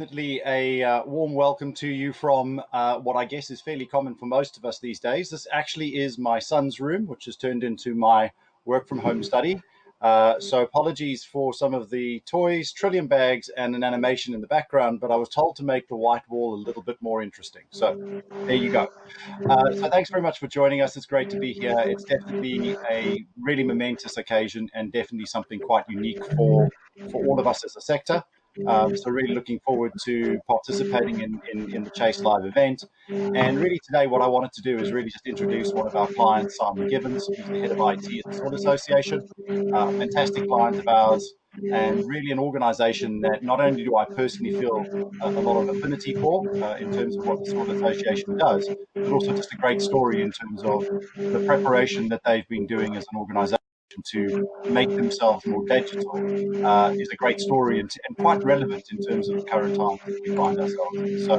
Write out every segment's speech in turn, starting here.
Definitely a warm welcome to you from what I guess is fairly common for most of us these days. This actually is my son's room, which has turned into my work from home study. So apologies for some of the toys, Trillium bags, and an animation in the background, but I was told to make the white wall a little bit more interesting. So there you go. So thanks very much for joining us. It's great to be here. It's definitely a really momentous occasion and definitely something quite unique for all of us as a sector. So really looking forward to participating in the Chase Live event. And really today what I wanted to do is really just introduce one of our clients, Simon Gibbons, who's the head of IT at the Sword Association, a fantastic client of ours, and really an organization that not only do I personally feel a lot of affinity for in terms of what the Sword Association does, but also just a great story in terms of the preparation that they've been doing as an organization to make themselves more digital is a great story and quite relevant in terms of the current times that we find ourselves in. So,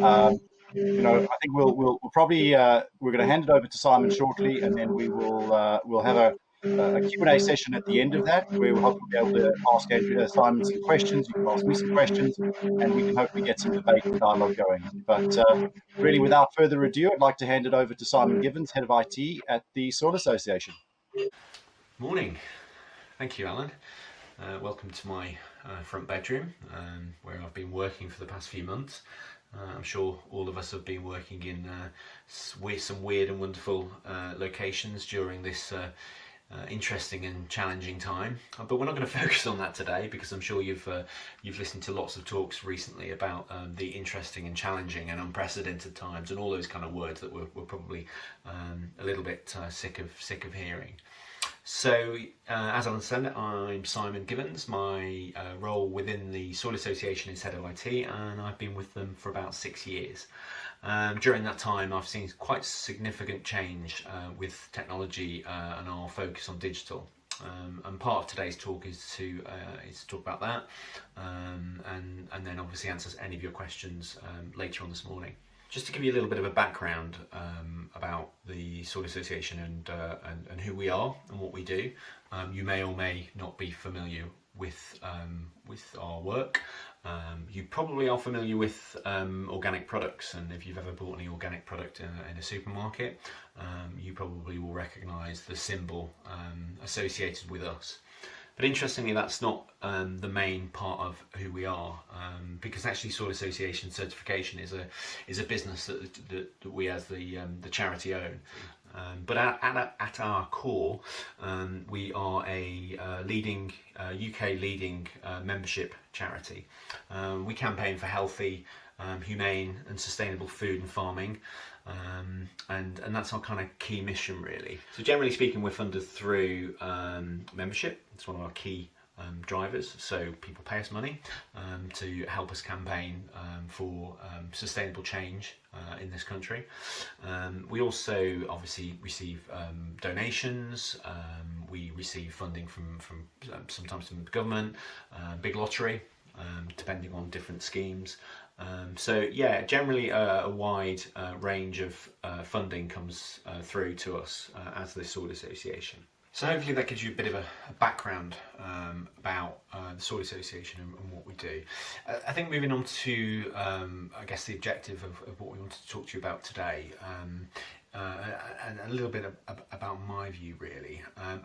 um, I think we'll probably we're going to hand it over to Simon shortly, and then we'll have a Q&A session at the end of that, where we'll hopefully be able to ask Simon some questions. You can ask me some questions, and we can hopefully get some debate and dialogue going. But really, without further ado, I'd like to hand it over to Simon Gibbons, head of IT at the Sword Association. Morning. Thank you, Alan. Welcome to my front bedroom, where I've been working for the past few months. I'm sure all of us have been working in some weird and wonderful locations during this interesting and challenging time. But we're not going to focus on that today, because I'm sure you've listened to lots of talks recently about the interesting and challenging and unprecedented times, and all those kind of words that we're probably a little bit sick of hearing. So, as Alan said, I'm Simon Gibbons. My role within the Sword Association is head of IT, and I've been with them for about 6 years. During that time, I've seen quite significant change with technology and our focus on digital. And part of today's talk is to talk about that, and then obviously answer any of your questions later on this morning. Just to give you a little bit of a background about the Sword Association and who we are and what we do, you may or may not be familiar with our work. You probably are familiar with organic products, and if you've ever bought any organic product in a supermarket, you probably will recognise the symbol associated with us. But interestingly, that's not the main part of who we are, because actually Sword Association certification is a business that we as the charity own. But at our core, we are a leading UK leading membership charity. We campaign for healthy, humane and sustainable food and farming. And that's our kind of key mission, really. So generally speaking, we're funded through membership. It's one of our key drivers. So people pay us money to help us campaign for sustainable change in this country. We also obviously receive donations. We receive funding from sometimes from the government, big lottery, depending on different schemes. So yeah, generally a wide range of funding comes through to us as the Sword Association. So hopefully that gives you a bit of a background about the Sword Association and what we do. I think moving on to I guess the objective of what we wanted to talk to you about today, and a little bit about my view, really,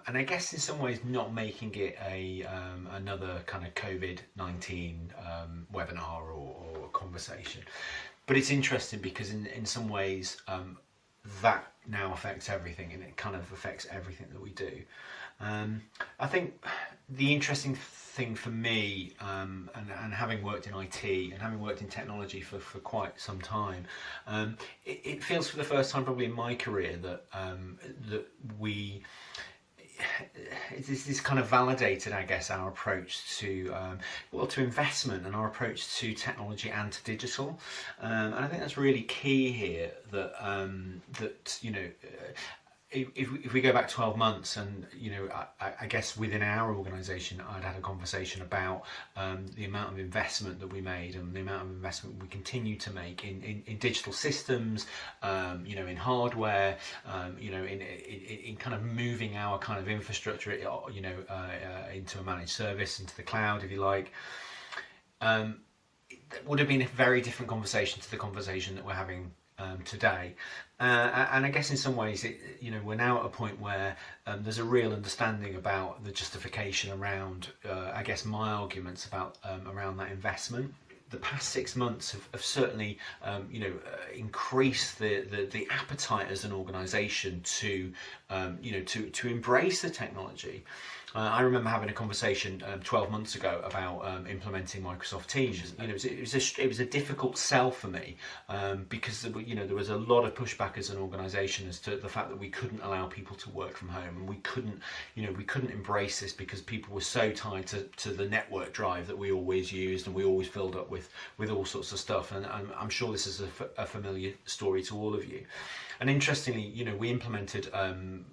and I guess in some ways not making it another kind of COVID-19 webinar or conversation, but it's interesting because in some ways that now affects everything, and it kind of affects everything that we do. I think the interesting thing for me, and having worked in IT and having worked in technology for quite some time, it feels for the first time probably in my career that this kind of validated, I guess, our approach to to investment and our approach to technology and to digital, and I think that's really key here. That if we go back 12 months, and I guess within our organisation, I'd had a conversation about the amount of investment that we made and the amount of investment we continue to make in digital systems, in hardware, in kind of moving our kind of infrastructure, into a managed service, into the cloud, if you like. would have been a very different conversation to the conversation that we're having today. And I guess in some ways, we're now at a point where there's a real understanding about the justification around, I guess, my arguments about around that investment. The past 6 months have certainly, increased the appetite as an organisation to embrace the technology. I remember having a conversation 12 months ago about implementing Microsoft Teams. It was a difficult sell for me because there was a lot of pushback as an organisation as to the fact that we couldn't allow people to work from home, and we couldn't embrace this because people were so tied to the network drive that we always used and we always filled up with all sorts of stuff. And I'm sure this is a familiar story to all of you. And interestingly, we implemented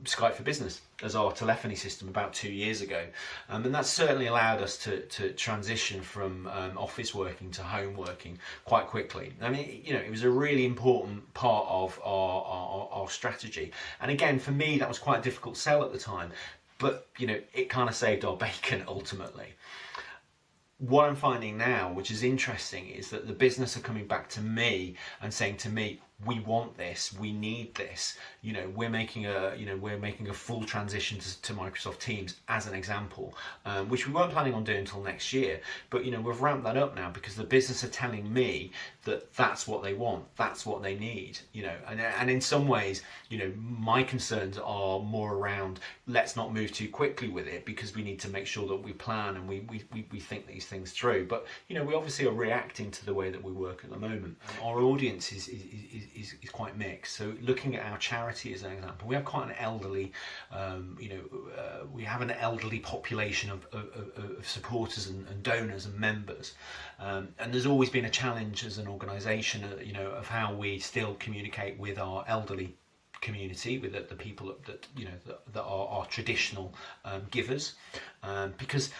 Skype for Business as our telephony system about 2 years ago, and that's certainly allowed us to transition from office working to home working quite quickly. I mean, it was a really important part of our strategy. And again, for me, that was quite a difficult sell at the time, but it kind of saved our bacon ultimately. What I'm finding now, which is interesting, is that the business are coming back to me and saying to me, we want this, we need this. We're making a full transition to Microsoft Teams as an example, which we weren't planning on doing until next year. But we've ramped that up now because the business are telling me that that's what they want, that's what they need. And in some ways, my concerns are more around let's not move too quickly with it because we need to make sure that we plan and we think these things through. But we obviously are reacting to the way that we work at the moment. Our audience is quite mixed. So looking at our charity as an example, we have quite an elderly, we have an elderly population of supporters and donors and members, and there's always been a challenge as an organisation, of how we still communicate with our elderly community, with the people that are our traditional givers, because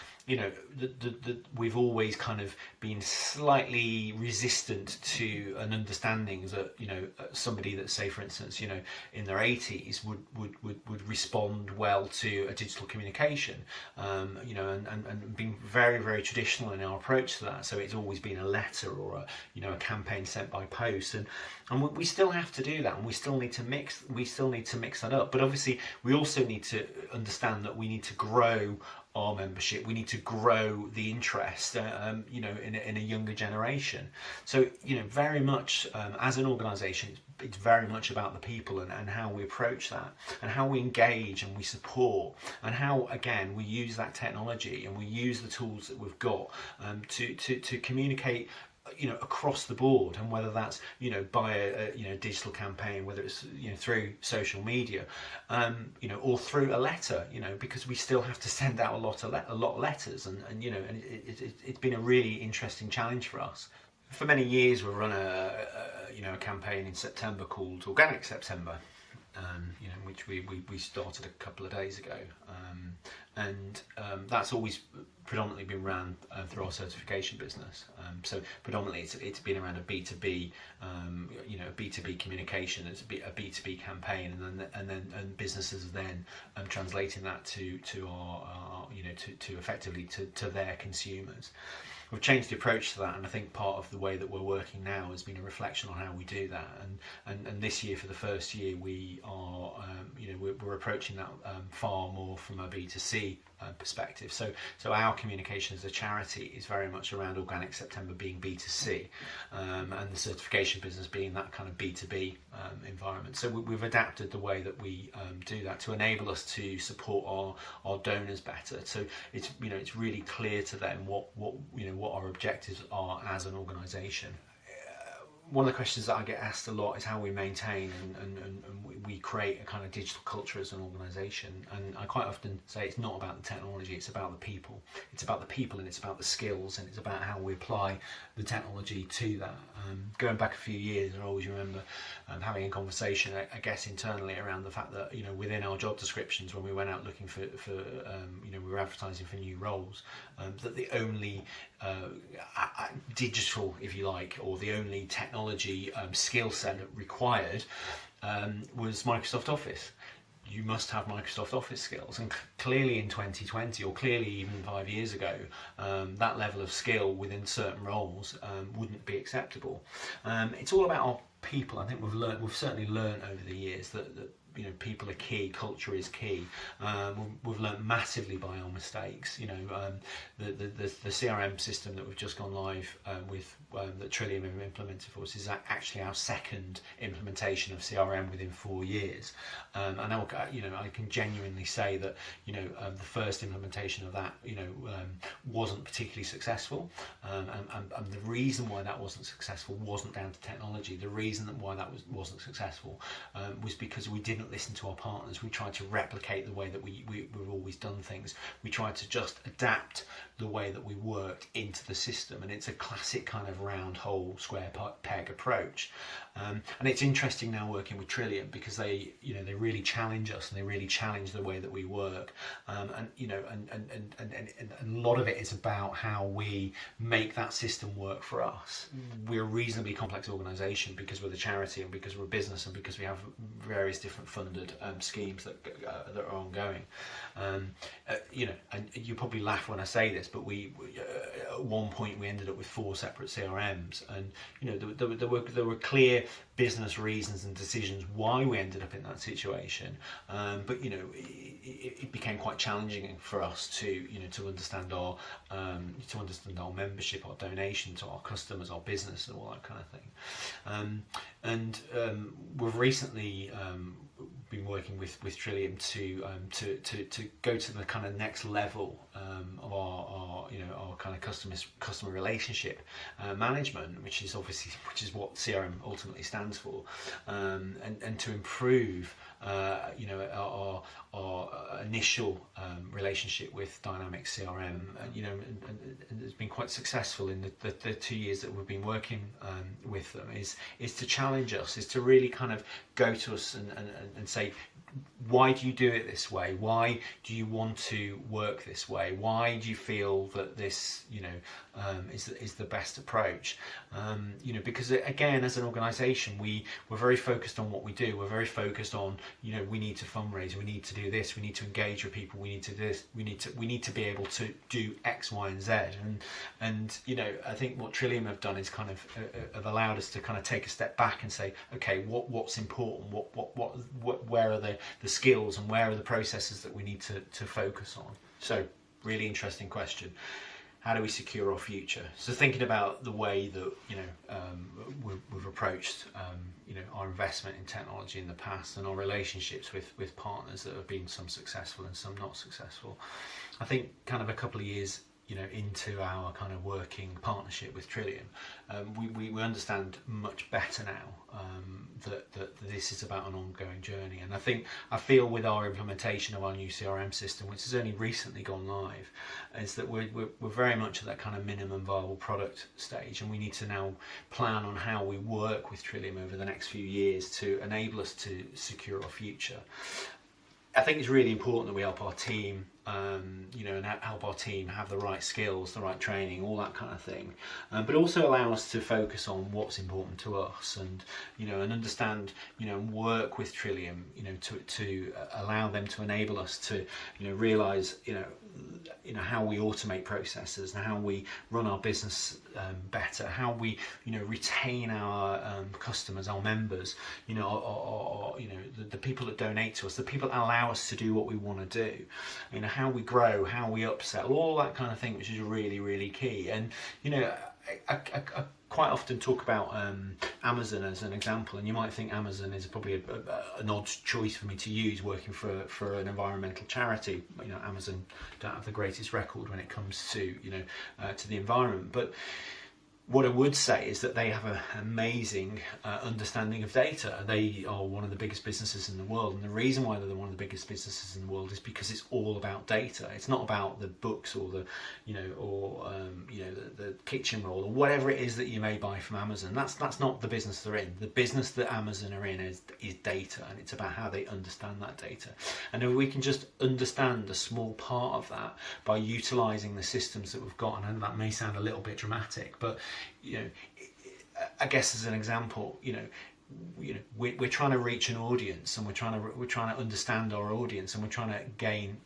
we've always kind of been slightly resistant to an understanding that somebody that, say for instance, in their 80s would respond well to a digital communication, and being very, very traditional in our approach to that. So it's always been a letter or a campaign sent by post, and we still have to do that, and we still need to mix that up. But obviously we also need to understand that we need to grow our membership, we need to grow the interest in a younger generation. So very much as an organisation, it's very much about the people and how we approach that, and how we engage and we support, and how again we use that technology and we use the tools that we've got to communicate across the board, and whether that's by a digital campaign, whether it's through social media, or through a letter, because we still have to send out a lot of letters, and it's been a really interesting challenge for us. For many years we've run a campaign in September called Organic September, which we started a couple of days ago, and that's always predominantly been run through our certification business. So predominantly it's been around a B2B, B2B communication. It's a B2B campaign, and then businesses are then translating that to our to effectively to their consumers. We've changed the approach to that, and I think part of the way that we're working now has been a reflection on how we do that. And this year, for the first year, we are we're approaching that far more from a B2C perspective. So our communication as a charity is very much around Organic September being B2C, and the certification business being that kind of B2B environment. So we've adapted the way that we do that to enable us to support our donors better. So it's it's really clear to them what our objectives are as an organisation. One of the questions that I get asked a lot is how we maintain and we create a kind of digital culture as an organisation. And I quite often say it's not about the technology, it's about the people. It's about the people, and it's about the skills, and it's about how we apply the technology to that. Going back a few years, I always remember having a conversation, I guess internally, around the fact that within our job descriptions, when we went out looking for we were advertising for new roles, that the only digital, if you like, or the only technology skill set required was Microsoft Office. you must have Microsoft Office skills, and clearly in 2020, or clearly even 5 years ago, that level of skill within certain roles wouldn't be acceptable. It's all about our people. I think we've certainly learned over the years that people are key, culture is key. We've learned massively by our mistakes. The CRM system that we've just gone live with, that Trillium have implemented for us, is actually our second implementation of CRM within 4 years. And I can genuinely say that the first implementation of that wasn't particularly successful, and the reason why that wasn't successful wasn't down to technology. The reason why that wasn't successful was because we didn't listen to our partners. We tried to replicate the way that we've always done things. We tried to just adapt the way that we worked into the system, and it's a classic kind of round hole square peg approach. And it's interesting now working with Trillium, because they really challenge us, and they really challenge the way that we work. And a lot of it is about how we make that system work for us. We're a reasonably complex organisation because we're the charity, and because we're a business, and because we have various different funded schemes that are ongoing. And you probably laugh when I say this, but we at one point we ended up with 4 separate CRMs, and there were clear business reasons and decisions why we ended up in that situation. But it became quite challenging for us to understand our membership, our donation to our customers, our business, and all that kind of thing. We've recently been working with Trillium to go to the kind of next level of our kind of customer relationship management, which is what CRM ultimately stands for, and to improve our initial relationship with Dynamic CRM, and it's been quite successful in the 2 years that we've been working with them. Is to challenge us, is to really kind of go to us and say, why do you do it this way? Why do you want to work this way? Why do you feel that this is the best approach? Because again, as an organisation, we're very focused on what we do. We're very focused on we need to fundraise, we need to do this, we need to engage with people, we need to do this, we need to be able to do X, Y, and Z. And I think what Trillium have done is kind of have allowed us to kind of take a step back and say, okay, what's important? Where are the skills, and where are the processes that we need to focus on? So, really interesting question. How do we secure our future? So thinking about the way that we've approached our investment in technology in the past, and our relationships with partners that have been some successful and some not successful, I think kind of a couple of years into our kind of working partnership with Trillium, we understand much better now that this is about an ongoing journey. And I feel with our implementation of our new CRM system, which has only recently gone live, is that we're very much at that kind of minimum viable product stage, and we need to now plan on how we work with Trillium over the next few years to enable us to secure our future. I think it's really important that we help our team, and help our team have the right skills, the right training, all that kind of thing. But also allow us to focus on what's important to us, and and understand, and work with Trillium, to allow them to enable us to, realise, how we automate processes, and how we run our business better, how we, retain our customers, our members, the people that donate to us, the people that allow us to do what we want to do, how we grow, how we upsell, all that kind of thing, which is really, really key. And I quite often talk about Amazon as an example, and you might think Amazon is probably an odd choice for me to use working for an environmental charity. Amazon don't have the greatest record when it comes to to the environment, but what I would say is that they have an amazing understanding of data. They are one of the biggest businesses in the world, and the reason why they're one of the biggest businesses in the world is because it's all about data. It's not about the books or the the kitchen roll or whatever it is that you may buy from Amazon. That's not the business they're in. The business that Amazon are in is data, and it's about how they understand that data. And if we can just understand a small part of that by utilising the systems that we've got, and I know that may sound a little bit dramatic, but I guess as an example, we're trying to reach an audience, and we're trying to understand our audience, and we're trying to gain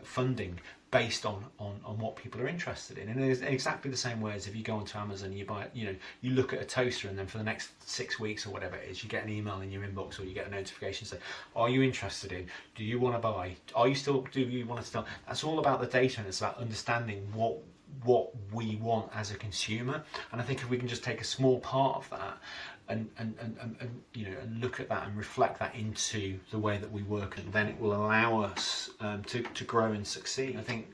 funding based on what people are interested in. And it's exactly the same way as if you go onto Amazon, you buy, you look at a toaster, and then for the next 6 weeks or whatever it is, you get an email in your inbox, or you get a notification saying, are you interested in, do you want to buy, do you want to sell? That's all about the data, and it's about understanding what we want as a consumer. And I think if we can just take a small part of that and look at that and reflect that into the way that we work, and then it will allow us to grow and succeed. I think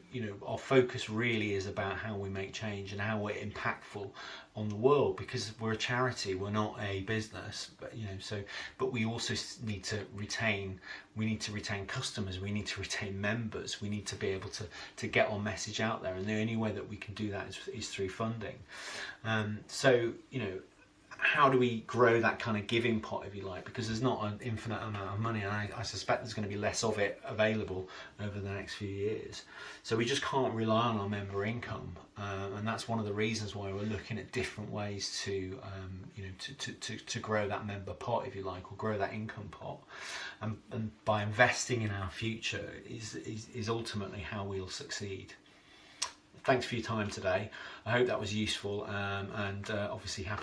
our focus really is about how we make change and how we're impactful on the world, because we're a charity, we're not a business, but we also need to retain customers, we need to retain members, we need to be able to get our message out there, and the only way that we can do that is through funding. How do we grow that kind of giving pot, if you like, because there's not an infinite amount of money, and I suspect there's going to be less of it available over the next few years. So we just can't rely on our member income, and that's one of the reasons why we're looking at different ways to grow that member pot, if you like, or grow that income pot, and by investing in our future is ultimately how we'll succeed. Thanks for your time today. I hope that was useful, and obviously happy